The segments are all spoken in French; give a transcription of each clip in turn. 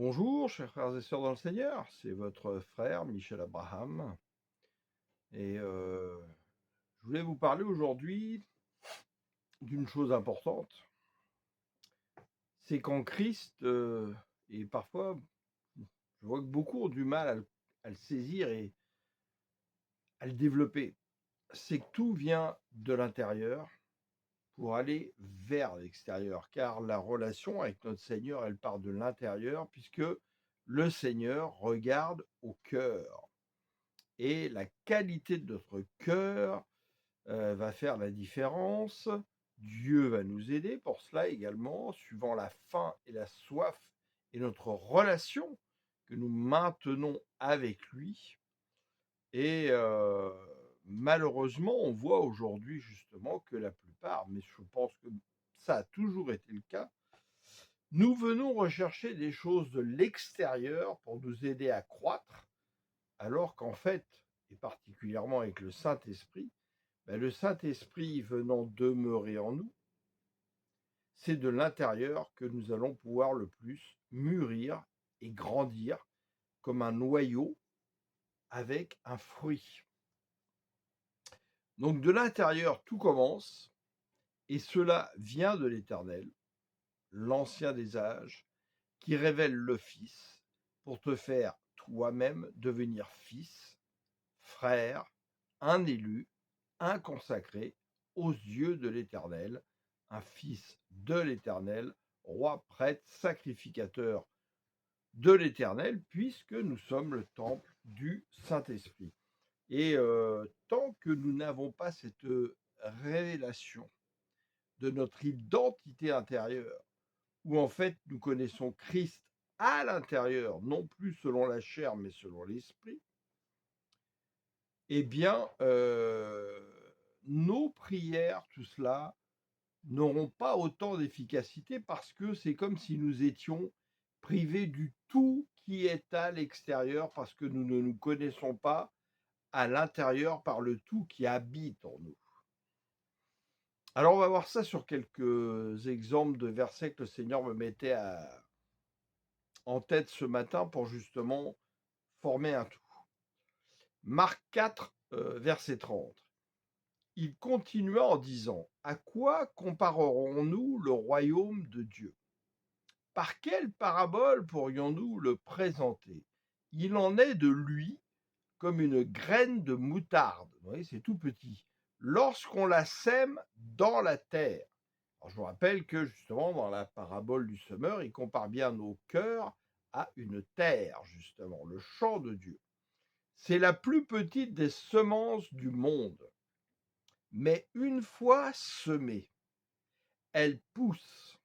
Bonjour, chers frères et sœurs dans le Seigneur, c'est votre frère Michel Abraham. Et je voulais vous parler aujourd'hui d'une chose importante. C'est qu'en Christ, et parfois, je vois que beaucoup ont du mal à le saisir et à le développer. C'est que tout vient de l'intérieur pour aller vers l'extérieur. Car la relation avec notre Seigneur, elle part de l'intérieur, puisque le Seigneur regarde au cœur. Et la qualité de notre cœur va faire la différence. Dieu va nous aider pour cela également, suivant la faim et la soif et notre relation que nous maintenons avec lui. Et malheureusement, on voit aujourd'hui justement que la plupart, mais je pense que ça a toujours été le cas, nous venons rechercher des choses de l'extérieur pour nous aider à croître, alors qu'en fait, et particulièrement avec le Saint-Esprit, le Saint-Esprit venant demeurer en nous, c'est de l'intérieur que nous allons pouvoir le plus mûrir et grandir comme un noyau avec un fruit. Donc de l'intérieur, tout commence, et cela vient de l'Éternel, l'Ancien des âges, qui révèle le Fils pour te faire toi-même devenir fils, frère, un élu, un consacré aux yeux de l'Éternel, un fils de l'Éternel, roi, prêtre, sacrificateur de l'Éternel, puisque nous sommes le temple du Saint-Esprit. Et tant que nous n'avons pas cette révélation de notre identité intérieure, où en fait nous connaissons Christ à l'intérieur, non plus selon la chair, mais selon l'esprit, eh bien, nos prières, tout cela, n'auront pas autant d'efficacité parce que c'est comme si nous étions privés du tout qui est à l'extérieur parce que nous ne nous connaissons pas à l'intérieur par le tout qui habite en nous. Alors on va voir ça sur quelques exemples de versets que le Seigneur me mettait en tête ce matin pour justement former un tout. Marc 4, verset 30. Il continua en disant: « À quoi comparerons-nous le royaume de Dieu? Par quelle parabole pourrions-nous le présenter? Il en est de lui comme une graine de moutarde. » Vous voyez, c'est tout petit. Lorsqu'on la sème dans la terre. Alors, je vous rappelle que justement, dans la parabole du semeur, il compare bien nos cœurs à une terre, justement, le champ de Dieu. C'est la plus petite des semences du monde. Mais une fois semée, elle pousse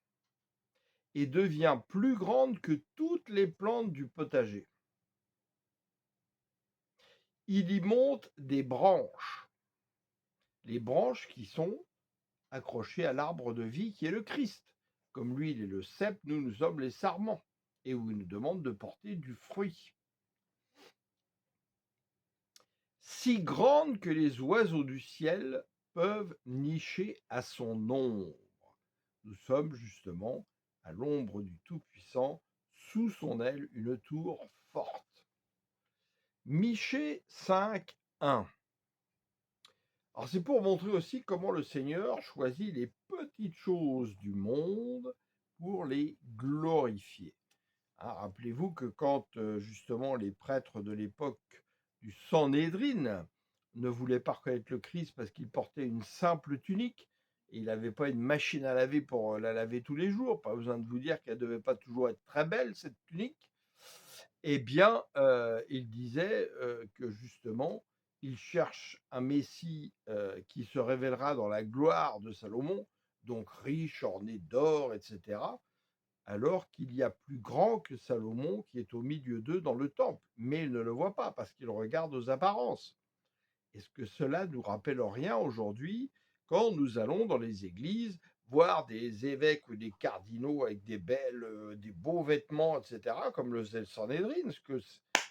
et devient plus grande que toutes les plantes du potager. Il y monte des branches, les branches qui sont accrochées à l'arbre de vie qui est le Christ. Comme lui, il est le cep, nous sommes les sarments, et où il nous demande de porter du fruit. Si grande que les oiseaux du ciel peuvent nicher à son ombre. Nous sommes justement à l'ombre du Tout-Puissant, sous son aile, une tour forte. Michée 5, 1. Alors c'est pour montrer aussi comment le Seigneur choisit les petites choses du monde pour les glorifier. Rappelez-vous que quand justement les prêtres de l'époque du Sanhédrin ne voulaient pas reconnaître le Christ parce qu'il portait une simple tunique, et il n'avait pas une machine à laver pour la laver tous les jours, pas besoin de vous dire qu'elle ne devait pas toujours être très belle, cette tunique, eh bien, il disait que justement, il cherche un Messie qui se révélera dans la gloire de Salomon, donc riche, orné d'or, etc., alors qu'il y a plus grand que Salomon qui est au milieu d'eux dans le temple. Mais il ne le voit pas parce qu'il regarde aux apparences. Est-ce que cela nous rappelle rien aujourd'hui quand nous allons dans les églises voir des évêques ou des cardinaux avec des beaux vêtements, etc., comme le Sanhédrin, ce que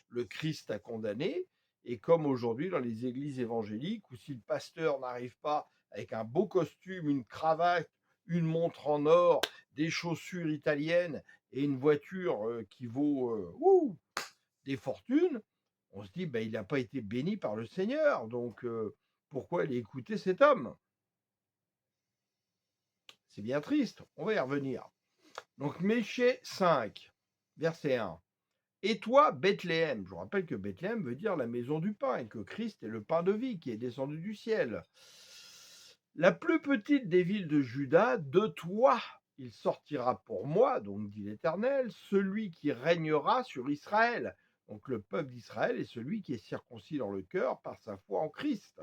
le Christ a condamné, et comme aujourd'hui dans les églises évangéliques, où si le pasteur n'arrive pas avec un beau costume, une cravate, une montre en or, des chaussures italiennes et une voiture qui vaut des fortunes, on se dit, il n'a pas été béni par le Seigneur, donc pourquoi aller écouter cet homme? C'est bien triste, on va y revenir. Donc Michée 5, verset 1. Et toi, Bethléem, je vous rappelle que Bethléem veut dire la maison du pain, et que Christ est le pain de vie qui est descendu du ciel. La plus petite des villes de Juda, de toi il sortira pour moi, donc dit l'Éternel, celui qui régnera sur Israël. Donc le peuple d'Israël est celui qui est circoncis dans le cœur par sa foi en Christ.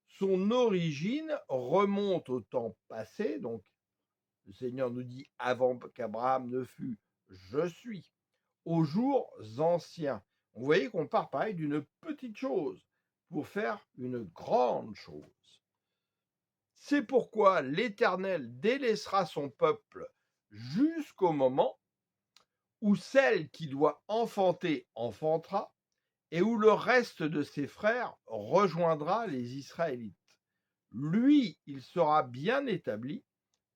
Son origine remonte au temps passé, donc le Seigneur nous dit avant qu'Abraham ne fût, je suis, aux jours anciens. Vous voyez qu'on part pareil d'une petite chose pour faire une grande chose. C'est pourquoi l'Éternel délaissera son peuple jusqu'au moment où celle qui doit enfanter enfantera, et où le reste de ses frères rejoindra les Israélites. Lui, il sera bien établi,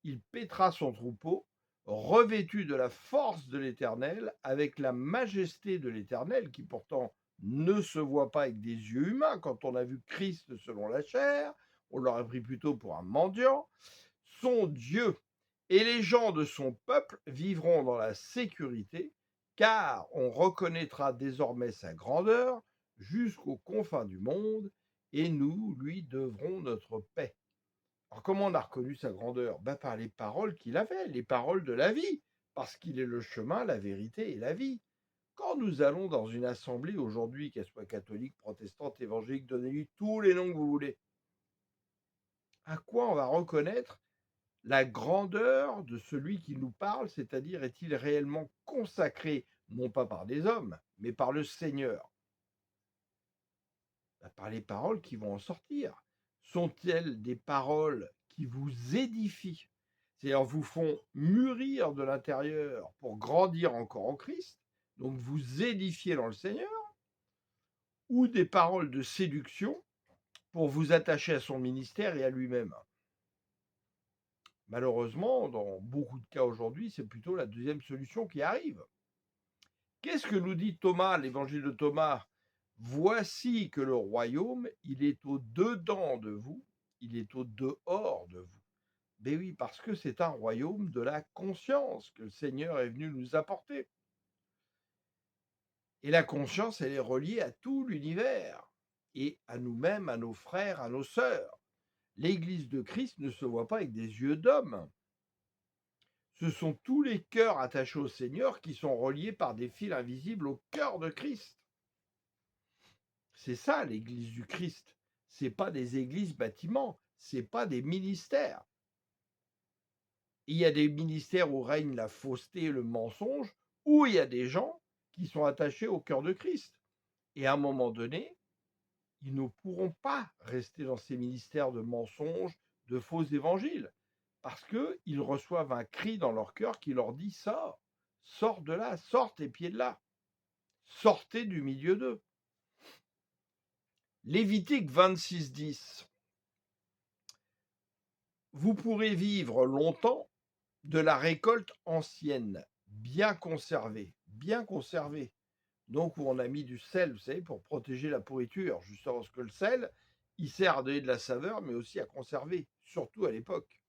il paîtra son troupeau, revêtu de la force de l'Éternel, avec la majesté de l'Éternel, qui pourtant ne se voit pas avec des yeux humains. Quand on a vu Christ selon la chair, on l'aurait pris plutôt pour un mendiant. Son Dieu et les gens de son peuple vivront dans la sécurité, car on reconnaîtra désormais sa grandeur jusqu'aux confins du monde, et nous lui devrons notre paix. Alors comment on a reconnu sa grandeur? Par les paroles qu'il avait, les paroles de la vie, parce qu'il est le chemin, la vérité et la vie. Quand nous allons dans une assemblée aujourd'hui, qu'elle soit catholique, protestante, évangélique, donnez-lui tous les noms que vous voulez, à quoi on va reconnaître la grandeur de celui qui nous parle, c'est-à-dire est-il réellement consacré, non pas par des hommes, mais par le Seigneur? Par les paroles qui vont en sortir. Sont-elles des paroles qui vous édifient, c'est-à-dire vous font mûrir de l'intérieur pour grandir encore en Christ, donc vous édifier dans le Seigneur, ou des paroles de séduction pour vous attacher à son ministère et à lui-même? Malheureusement, dans beaucoup de cas aujourd'hui, c'est plutôt la deuxième solution qui arrive. Qu'est-ce que nous dit Thomas, l'évangile de Thomas? Voici que le royaume, il est au-dedans de vous, il est au-dehors de vous. Ben oui, parce que c'est un royaume de la conscience que le Seigneur est venu nous apporter. Et la conscience, elle est reliée à tout l'univers, et à nous-mêmes, à nos frères, à nos sœurs. L'Église de Christ ne se voit pas avec des yeux d'homme. Ce sont tous les cœurs attachés au Seigneur qui sont reliés par des fils invisibles au cœur de Christ. C'est ça l'Église du Christ. C'est pas des églises bâtiments, c'est pas des ministères. Il y a des ministères où règne la fausseté et le mensonge, où il y a des gens qui sont attachés au cœur de Christ. Et à un moment donné, ils ne pourront pas rester dans ces ministères de mensonges, de faux évangiles, parce qu'ils reçoivent un cri dans leur cœur qui leur dit « Sors, sors de là, sors tes pieds de là, sortez du milieu d'eux ». Lévitique 26:10. Vous pourrez vivre longtemps de la récolte ancienne, bien conservée, bien conservée. Donc où on a mis du sel, vous savez, pour protéger la pourriture, justement parce que le sel, il sert à donner de la saveur, mais aussi à conserver, surtout à l'époque.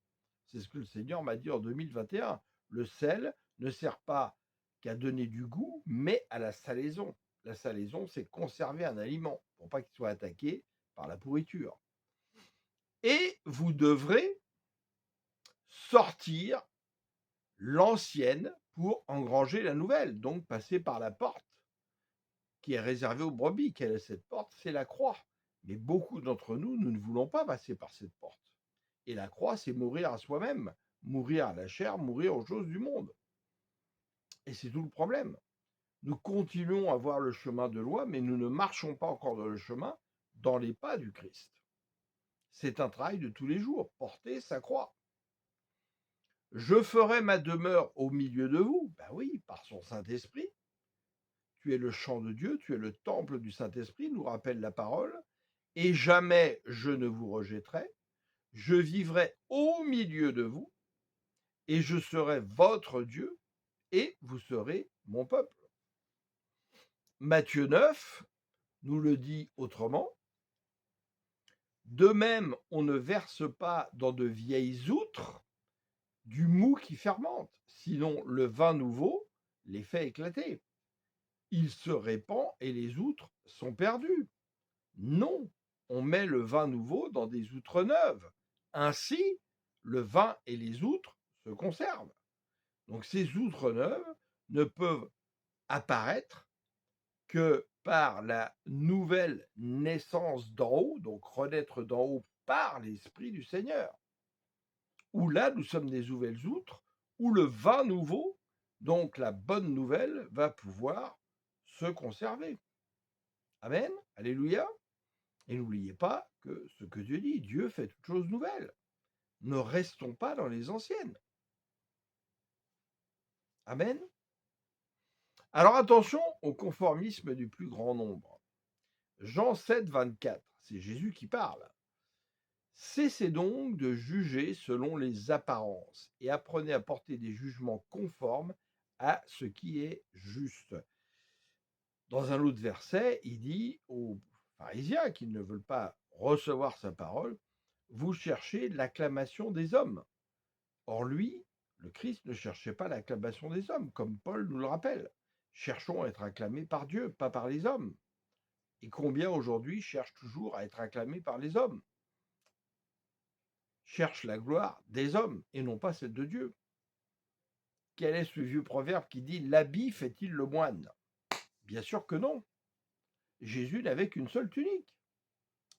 C'est ce que le Seigneur m'a dit en 2021. Le sel ne sert pas qu'à donner du goût, mais à la salaison. La salaison, c'est conserver un aliment pour pas qu'il soit attaqué par la pourriture. Et vous devrez sortir l'ancienne pour engranger la nouvelle, donc passer par la porte qui est réservée aux brebis. Quelle est cette porte? C'est la croix. Mais beaucoup d'entre nous, nous ne voulons pas passer par cette porte. Et la croix, c'est mourir à soi-même, mourir à la chair, mourir aux choses du monde. Et c'est tout le problème. Nous continuons à voir le chemin de loi, mais nous ne marchons pas encore dans le chemin, dans les pas du Christ. C'est un travail de tous les jours, porter sa croix. Je ferai ma demeure au milieu de vous. Ben oui, par son Saint-Esprit. Tu es le champ de Dieu, tu es le temple du Saint-Esprit, nous rappelle la parole. Et jamais je ne vous rejetterai. Je vivrai au milieu de vous, et je serai votre Dieu, et vous serez mon peuple. Matthieu 9 nous le dit autrement. De même, on ne verse pas dans de vieilles outres du mou qui fermente, sinon le vin nouveau les fait éclater. Il se répand et les outres sont perdues. Non, on met le vin nouveau dans des outres neuves. Ainsi, le vin et les outres se conservent. Donc ces outres neuves ne peuvent apparaître que par la nouvelle naissance d'en haut, donc renaître d'en haut par l'Esprit du Seigneur, où là, nous sommes des nouvelles outres, où le vin nouveau, donc la bonne nouvelle, va pouvoir se conserver. Amen, alléluia. Et n'oubliez pas que ce que Dieu dit, Dieu fait toutes choses nouvelles. Ne restons pas dans les anciennes. Amen. Alors attention au conformisme du plus grand nombre. Jean 7, 24, c'est Jésus qui parle. Cessez donc de juger selon les apparences et apprenez à porter des jugements conformes à ce qui est juste. Dans un autre verset, il dit aux pharisiens qui ne veulent pas recevoir sa parole, vous cherchez l'acclamation des hommes. Or lui, le Christ, ne cherchait pas l'acclamation des hommes, comme Paul nous le rappelle. Cherchons à être acclamés par Dieu, pas par les hommes. Et combien aujourd'hui cherchent toujours à être acclamés par les hommes? Cherchent la gloire des hommes et non pas celle de Dieu. Quel est ce vieux proverbe qui dit « l'habit fait-il le moine ?» Bien sûr que non. Jésus n'avait qu'une seule tunique.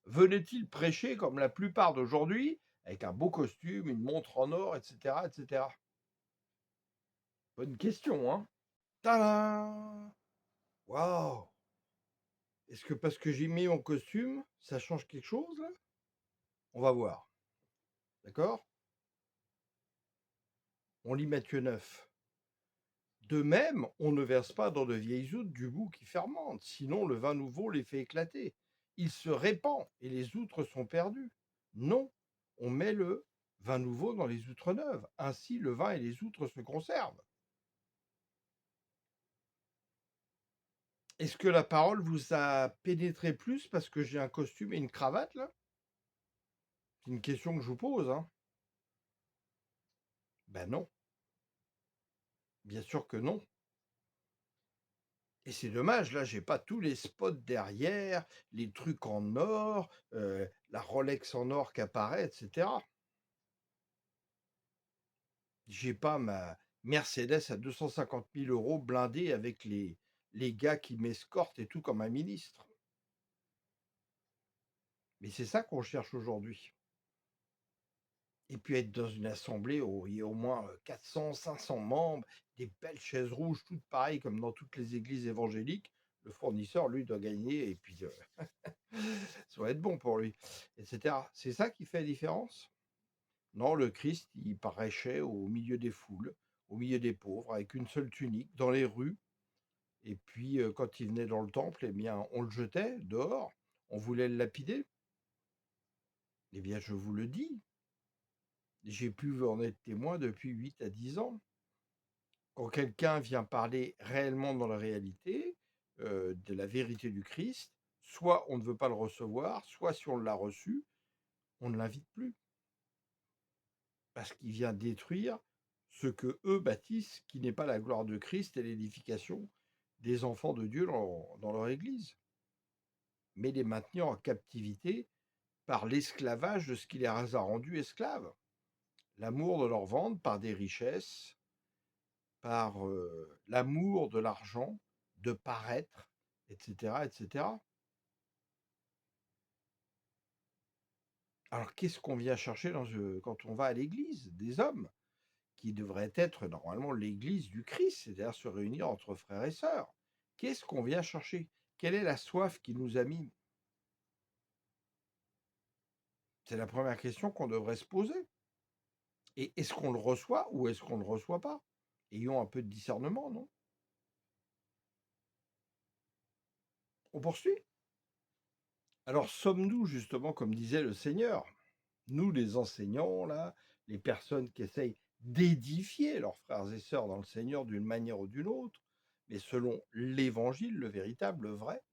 Venait-il prêcher comme la plupart d'aujourd'hui, avec un beau costume, une montre en or, etc., etc. Bonne question, hein? Tadam! Waouh! Est-ce que parce que j'ai mis mon costume, ça change quelque chose, là? On va voir. D'accord? On lit Matthieu 9. De même, on ne verse pas dans de vieilles outres du bout qui fermente, sinon le vin nouveau les fait éclater. Il se répand et les outres sont perdues. Non, on met le vin nouveau dans les outres neuves. Ainsi, le vin et les outres se conservent. Est-ce que la parole vous a pénétré plus parce que j'ai un costume et une cravate, là? C'est une question que je vous pose, hein. Ben non, bien sûr que non. Et c'est dommage, là, j'ai pas tous les spots derrière, les trucs en or, la Rolex en or qui apparaît, etc. J'ai pas ma Mercedes à 250 000 euros blindée avec les gars qui m'escortent et tout comme un ministre. Mais c'est ça qu'on cherche aujourd'hui. Et puis être dans une assemblée où il y a au moins 400, 500 membres, des belles chaises rouges, toutes pareilles comme dans toutes les églises évangéliques. Le fournisseur, lui, doit gagner et puis ça va être bon pour lui, etc. C'est ça qui fait la différence? Non, le Christ, il paraîchait au milieu des foules, au milieu des pauvres, avec une seule tunique, dans les rues. Et puis, quand il venait dans le temple, eh bien, on le jetait dehors. On voulait le lapider. Eh bien, je vous le dis, j'ai pu en être témoin depuis 8 à 10 ans. Quand quelqu'un vient parler réellement dans la réalité, de la vérité du Christ, soit on ne veut pas le recevoir, soit si on l'a reçu, on ne l'invite plus. Parce qu'il vient détruire ce que eux bâtissent, qui n'est pas la gloire de Christ et l'édification des enfants de Dieu dans leur Église, mais les maintenir en captivité par l'esclavage de ce qui les a rendus esclaves. L'amour de leur ventre par des richesses, par l'amour de l'argent, de paraître, etc., etc. Alors qu'est-ce qu'on vient chercher quand on va à l'église? Des hommes qui devrait être normalement l'église du Christ, c'est-à-dire se réunir entre frères et sœurs. Qu'est-ce qu'on vient chercher? Quelle est la soif qui nous a mis? C'est la première question qu'on devrait se poser. Et est-ce qu'on le reçoit ou est-ce qu'on ne le reçoit pas? Ayons un peu de discernement, non? On poursuit? Alors sommes-nous justement, comme disait le Seigneur, nous les enseignants, là, les personnes qui essayent d'édifier leurs frères et sœurs dans le Seigneur d'une manière ou d'une autre, mais selon l'Évangile, le véritable, le vrai,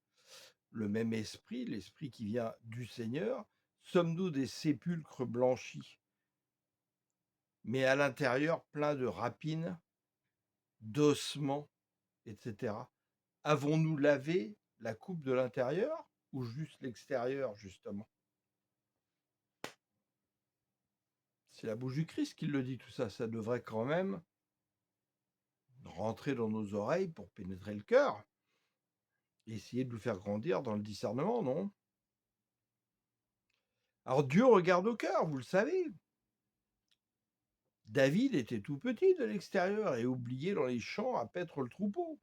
le même esprit, l'esprit qui vient du Seigneur. Sommes-nous des sépulcres blanchis, mais à l'intérieur plein de rapines, d'ossements, etc. Avons-nous lavé la coupe de l'intérieur ou juste l'extérieur, justement? C'est la bouche du Christ qui le dit, tout ça. Ça devrait quand même rentrer dans nos oreilles pour pénétrer le cœur et essayer de nous faire grandir dans le discernement, non? Alors Dieu regarde au cœur, vous le savez. David était tout petit de l'extérieur et oublié dans les champs à paître le troupeau.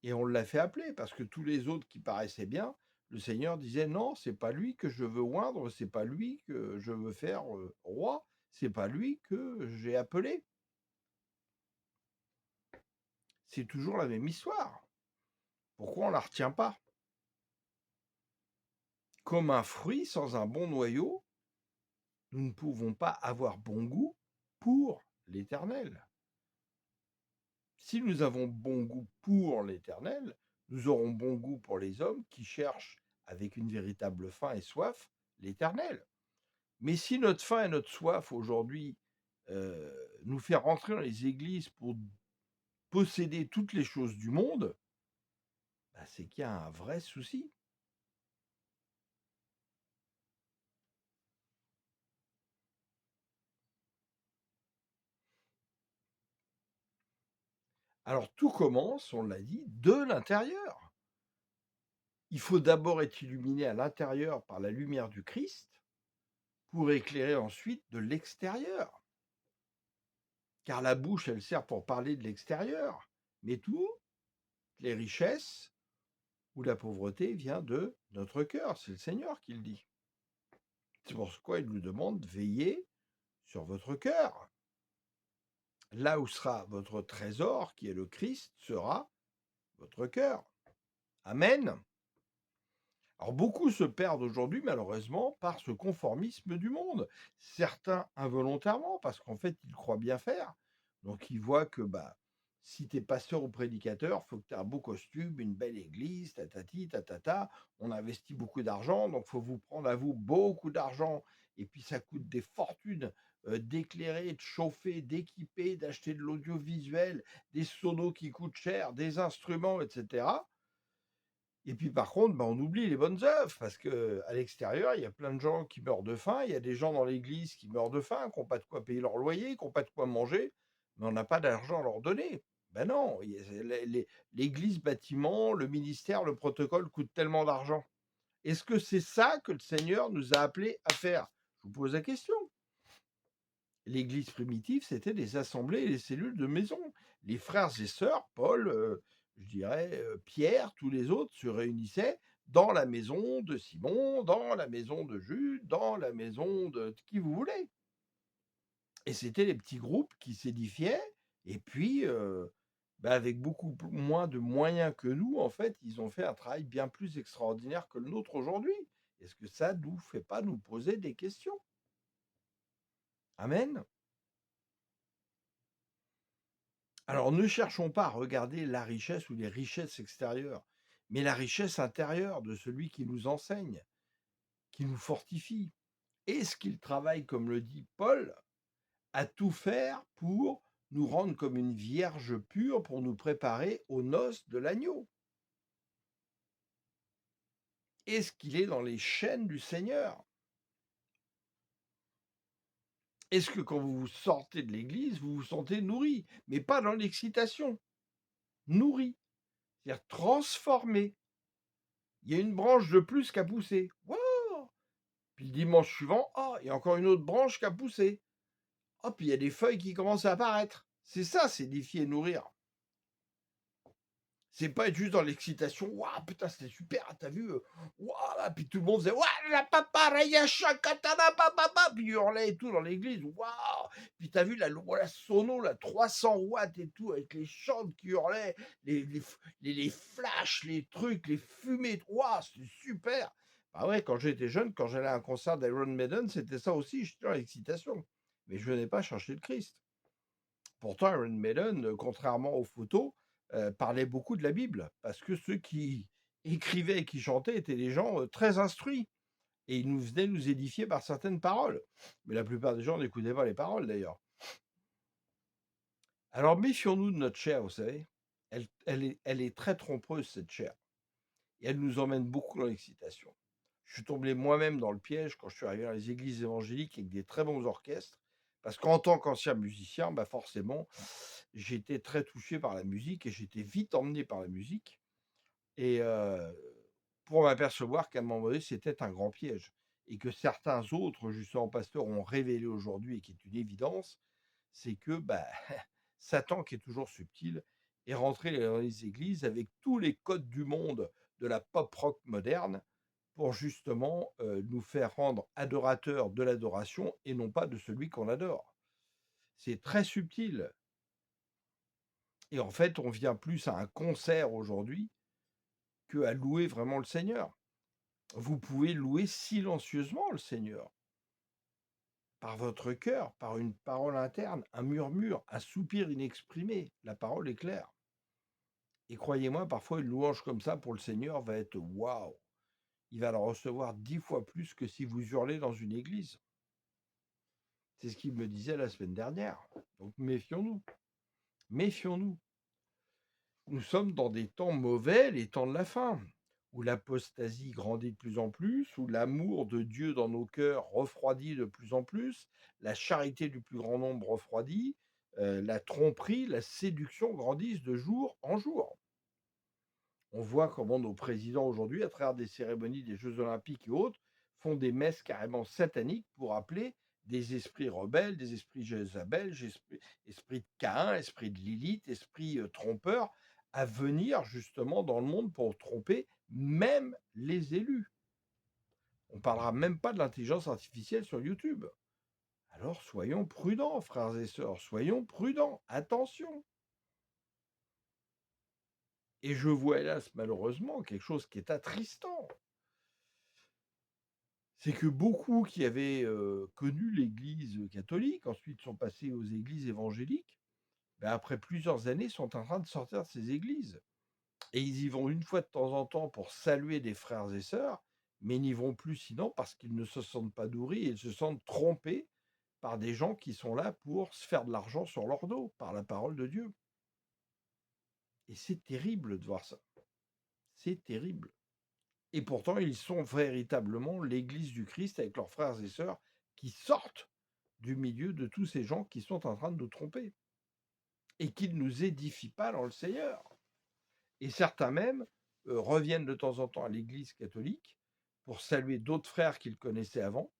Et on l'a fait appeler parce que tous les autres qui paraissaient bien, le Seigneur disait non, c'est pas lui que je veux oindre, c'est pas lui que je veux faire roi, c'est pas lui que j'ai appelé. C'est toujours la même histoire. Pourquoi on la retient pas? Comme un fruit sans un bon noyau, nous ne pouvons pas avoir bon goût pour l'Éternel. Si nous avons bon goût pour l'Éternel, nous aurons bon goût pour les hommes qui cherchent avec une véritable faim et soif l'Éternel. Mais si notre faim et notre soif aujourd'hui nous fait rentrer dans les églises pour posséder toutes les choses du monde, bah, c'est qu'il y a un vrai souci. Alors tout commence, on l'a dit, de l'intérieur. Il faut d'abord être illuminé à l'intérieur par la lumière du Christ pour éclairer ensuite de l'extérieur. Car la bouche, elle sert pour parler de l'extérieur, mais toutes les richesses ou la pauvreté vient de notre cœur. C'est le Seigneur qui le dit. C'est pourquoi il nous demande de veiller sur votre cœur. Là où sera votre trésor, qui est le Christ, sera votre cœur. Amen. Alors beaucoup se perdent aujourd'hui, malheureusement, par ce conformisme du monde. Certains involontairement, parce qu'en fait, ils croient bien faire. Donc ils voient que si tu es pasteur ou prédicateur, il faut que tu aies un beau costume, une belle église, tatati, tatata. On investit beaucoup d'argent, donc il faut vous prendre à vous beaucoup d'argent. Et puis ça coûte des fortunes d'éclairer, de chauffer, d'équiper, d'acheter de l'audiovisuel, des sonos qui coûtent cher, des instruments, etc. Et puis par contre, on oublie les bonnes œuvres, parce qu'à l'extérieur, il y a plein de gens qui meurent de faim, il y a des gens dans l'église qui meurent de faim, qui n'ont pas de quoi payer leur loyer, qui n'ont pas de quoi manger, mais on n'a pas d'argent à leur donner. Ben non, l'église, bâtiment, le ministère, le protocole coûtent tellement d'argent. Est-ce que c'est ça que le Seigneur nous a appelés à faire? Je vous pose la question. L'église primitive, c'était des assemblées et des cellules de maison. Les frères et sœurs, Paul, je dirais Pierre, tous les autres se réunissaient dans la maison de Simon, dans la maison de Jude, dans la maison de qui vous voulez. Et c'était les petits groupes qui s'édifiaient, et puis avec beaucoup moins de moyens que nous, en fait, ils ont fait un travail bien plus extraordinaire que le nôtre aujourd'hui. Est-ce que ça ne nous fait pas nous poser des questions? Amen. Alors, ne cherchons pas à regarder la richesse ou les richesses extérieures, mais la richesse intérieure de celui qui nous enseigne, qui nous fortifie. Est-ce qu'il travaille, comme le dit Paul, à tout faire pour nous rendre comme une vierge pure, pour nous préparer aux noces de l'agneau? Est-ce qu'il est dans les chaînes du Seigneur? Est-ce que quand vous sortez de l'église, vous vous sentez nourri, mais pas dans l'excitation, nourri, c'est-à-dire transformé? Il y a une branche de plus qu'à pousser. Wow! Puis le dimanche suivant, il y a encore une autre branche qui a poussé. Puis il y a des feuilles qui commencent à apparaître. C'est ça, s'édifier et nourrir. C'est pas être juste dans l'excitation. Waouh, putain, c'était super, t'as vu? Waouh, puis tout le monde faisait waouh, la paparaya chakatana papa, puis il hurlait et tout dans l'église. Waouh! Puis t'as vu la sono, la 300 watts et tout, avec les chantes qui hurlaient, les flashs, les trucs, les fumées. Waouh, c'était super! Bah ouais, quand j'étais jeune, quand j'allais à un concert d'Iron Maiden, c'était ça aussi, j'étais dans l'excitation. mais je n'ai pas cherché le Christ. Pourtant, Iron Maiden, contrairement aux photos, parlait beaucoup de la Bible, parce que ceux qui écrivaient et qui chantaient étaient des gens très instruits, et ils nous venaient nous édifier par certaines paroles. Mais la plupart des gens n'écoutaient pas les paroles, d'ailleurs. Alors, méfions-nous de notre chair, vous savez. Elle est très trompeuse, cette chair, et elle nous emmène beaucoup dans l'excitation. Je suis tombé moi-même dans le piège quand je suis arrivé dans les églises évangéliques avec des très bons orchestres, parce qu'en tant qu'ancien musicien, forcément, j'étais très touché par la musique et j'étais vite emmené par la musique. Et pour m'apercevoir qu'à un moment donné, c'était un grand piège. Et que certains autres, justement, pasteurs ont révélé aujourd'hui, et qui est une évidence, c'est que Satan, qui est toujours subtil, est rentré dans les églises avec tous les codes du monde de la pop rock moderne pour justement nous faire rendre adorateurs de l'adoration et non pas de celui qu'on adore. C'est très subtil. Et en fait, on vient plus à un concert aujourd'hui qu'à louer vraiment le Seigneur. Vous pouvez louer silencieusement le Seigneur, par votre cœur, par une parole interne, un murmure, un soupir inexprimé. La parole est claire. Et croyez-moi, parfois une louange comme ça pour le Seigneur va être waouh. Il va la recevoir 10 fois plus que si vous hurlez dans une église. C'est ce qu'il me disait la semaine dernière. Donc méfions-nous. Méfions-nous. Nous sommes dans des temps mauvais, les temps de la fin, où l'apostasie grandit de plus en plus, où l'amour de Dieu dans nos cœurs refroidit de plus en plus, la charité du plus grand nombre refroidit, la tromperie, la séduction grandissent de jour en jour. On voit comment nos présidents aujourd'hui, à travers des cérémonies des Jeux Olympiques et autres, font des messes carrément sataniques pour appeler des esprits rebelles, des esprits Jézabel, esprits de Caïn, esprits de Lilith, esprits trompeurs, à venir justement dans le monde pour tromper même les élus. On ne parlera même pas de l'intelligence artificielle sur YouTube. Alors soyons prudents, frères et sœurs, soyons prudents, attention. Et je vois hélas malheureusement quelque chose qui est attristant. C'est que beaucoup qui avaient connu l'Église catholique, ensuite sont passés aux églises évangéliques, après plusieurs années sont en train de sortir de ces églises. Et ils y vont une fois de temps en temps pour saluer des frères et sœurs, mais n'y vont plus sinon parce qu'ils ne se sentent pas nourris et ils se sentent trompés par des gens qui sont là pour se faire de l'argent sur leur dos, par la parole de Dieu. Et c'est terrible de voir ça. C'est terrible. Et pourtant, ils sont véritablement l'Église du Christ avec leurs frères et sœurs qui sortent du milieu de tous ces gens qui sont en train de nous tromper et qui ne nous édifient pas dans le Seigneur. Et certains même reviennent de temps en temps à l'Église catholique pour saluer d'autres frères qu'ils connaissaient avant.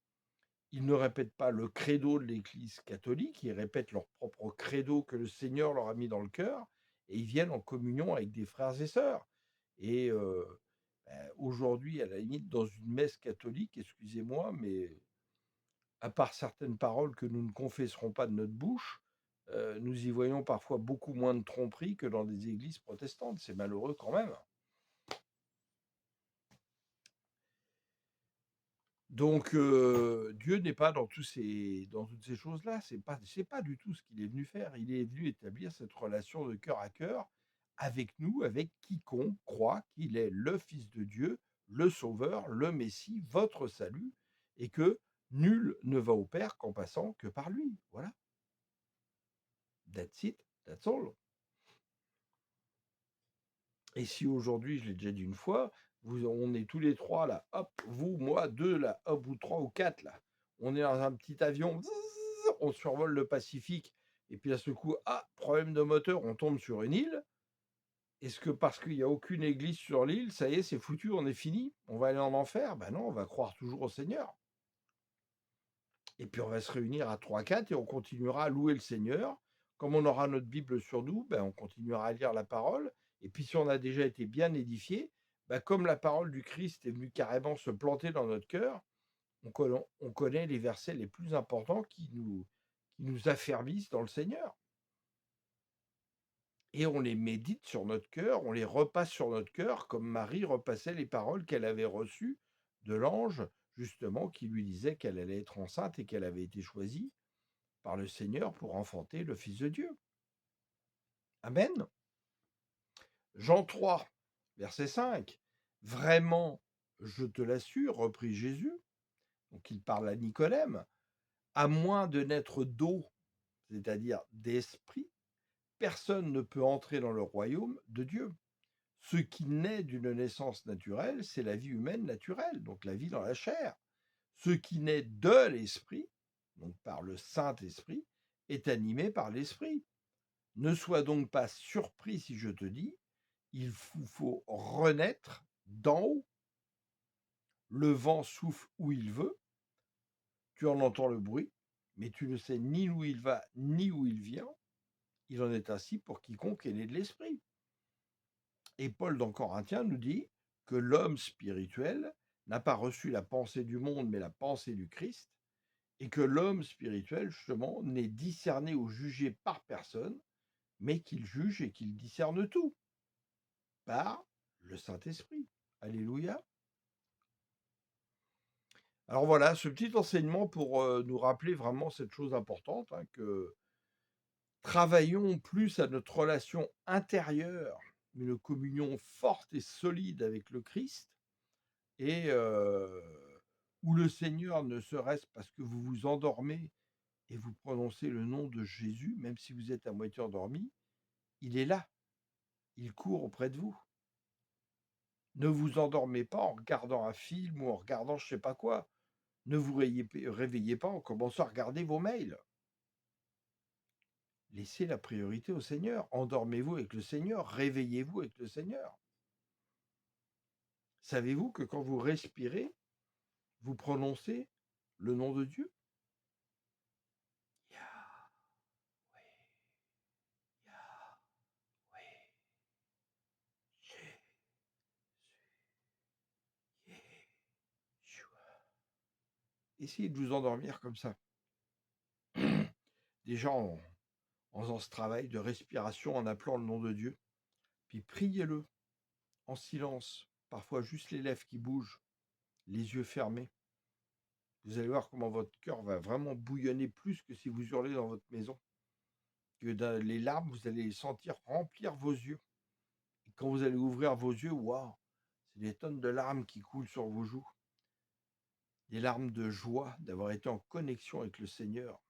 Ils ne répètent pas le credo de l'Église catholique, ils répètent leur propre credo que le Seigneur leur a mis dans le cœur, et ils viennent en communion avec des frères et sœurs. Et aujourd'hui, à la limite, dans une messe catholique, excusez-moi, mais à part certaines paroles que nous ne confesserons pas de notre bouche, nous y voyons parfois beaucoup moins de tromperie que dans des églises protestantes. C'est malheureux quand même. Donc, Dieu n'est pas dans toutes ces choses-là. C'est pas du tout ce qu'il est venu faire. Il est venu établir cette relation de cœur à cœur avec nous, avec quiconque croit qu'il est le Fils de Dieu, le Sauveur, le Messie, votre salut, et que nul ne va au Père qu'en passant que par lui. Voilà. That's it, that's all. Et si aujourd'hui, je l'ai déjà dit une fois, on est tous les trois là, hop, vous, moi, deux là, hop, ou trois ou quatre là. On est dans un petit avion, zzzz, on survole le Pacifique, et puis à ce coup, problème de moteur, on tombe sur une île. Est-ce que parce qu'il n'y a aucune église sur l'île, ça y est, c'est foutu, on est fini, on va aller en enfer? Ben non, on va croire toujours au Seigneur. Et puis on va se réunir à 3-4 et on continuera à louer le Seigneur. Comme on aura notre Bible sur nous, on continuera à lire la parole. Et puis si on a déjà été bien édifié, comme la parole du Christ est venue carrément se planter dans notre cœur, on connaît les versets les plus importants qui nous affermissent dans le Seigneur. Et on les médite sur notre cœur, on les repasse sur notre cœur, comme Marie repassait les paroles qu'elle avait reçues de l'ange, justement, qui lui disait qu'elle allait être enceinte et qu'elle avait été choisie. par le Seigneur pour enfanter le Fils de Dieu. Amen. Jean 3, verset 5. Vraiment, je te l'assure, reprit Jésus, donc il parle à Nicodème, à moins de naître d'eau, c'est-à-dire d'esprit, personne ne peut entrer dans le royaume de Dieu. Ce qui naît d'une naissance naturelle, c'est la vie humaine naturelle, donc la vie dans la chair. Ce qui naît de l'esprit, donc par le Saint-Esprit, est animé par l'esprit. Ne sois donc pas surpris si je te dis, il faut renaître d'en haut. Le vent souffle où il veut, tu en entends le bruit, mais tu ne sais ni où il va, ni où il vient. Il en est ainsi pour quiconque est né de l'esprit. Et Paul dans Corinthiens nous dit que l'homme spirituel n'a pas reçu la pensée du monde, mais la pensée du Christ, et que l'homme spirituel, justement, n'est discerné ou jugé par personne, mais qu'il juge et qu'il discerne tout par le Saint-Esprit. Alléluia. Alors voilà, ce petit enseignement pour nous rappeler vraiment cette chose importante, que travaillons plus à notre relation intérieure, une communion forte et solide avec le Christ, et où le Seigneur, ne serait-ce parce que vous vous endormez et vous prononcez le nom de Jésus, même si vous êtes à moitié endormi, il est là, il court auprès de vous. Ne vous endormez pas en regardant un film ou en regardant je ne sais pas quoi. Ne vous réveillez pas en commençant à regarder vos mails. Laissez la priorité au Seigneur. Endormez-vous avec le Seigneur. Réveillez-vous avec le Seigneur. Savez-vous que quand vous respirez, vous prononcez le nom de Dieu? Yahweh, Yahweh, Jésus, Yeshua. Essayez de vous endormir comme ça. Déjà en faisant ce travail de respiration, en appelant le nom de Dieu. Puis priez-le en silence, parfois juste les lèvres qui bougent, les yeux fermés. Vous allez voir comment votre cœur va vraiment bouillonner plus que si vous hurlez dans votre maison. Que les larmes, vous allez les sentir remplir vos yeux. Et quand vous allez ouvrir vos yeux, waouh, c'est des tonnes de larmes qui coulent sur vos joues. Des larmes de joie d'avoir été en connexion avec le Seigneur.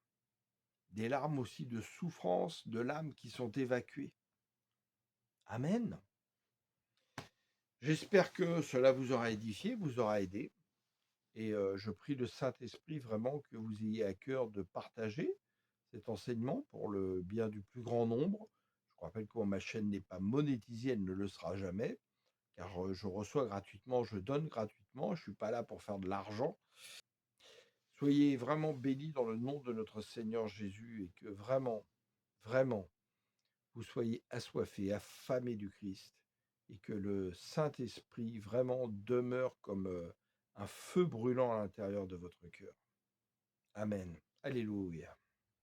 Des larmes aussi de souffrance, de l'âme qui sont évacuées. Amen. J'espère que cela vous aura édifié, vous aura aidé. Et je prie le Saint-Esprit vraiment que vous ayez à cœur de partager cet enseignement pour le bien du plus grand nombre. Je vous rappelle que ma chaîne n'est pas monétisée, elle ne le sera jamais, car je reçois gratuitement, je donne gratuitement, je ne suis pas là pour faire de l'argent. Soyez vraiment bénis dans le nom de notre Seigneur Jésus et que vraiment, vraiment, vous soyez assoiffés, affamés du Christ et que le Saint-Esprit vraiment demeure comme un feu brûlant à l'intérieur de votre cœur. Amen. Alléluia.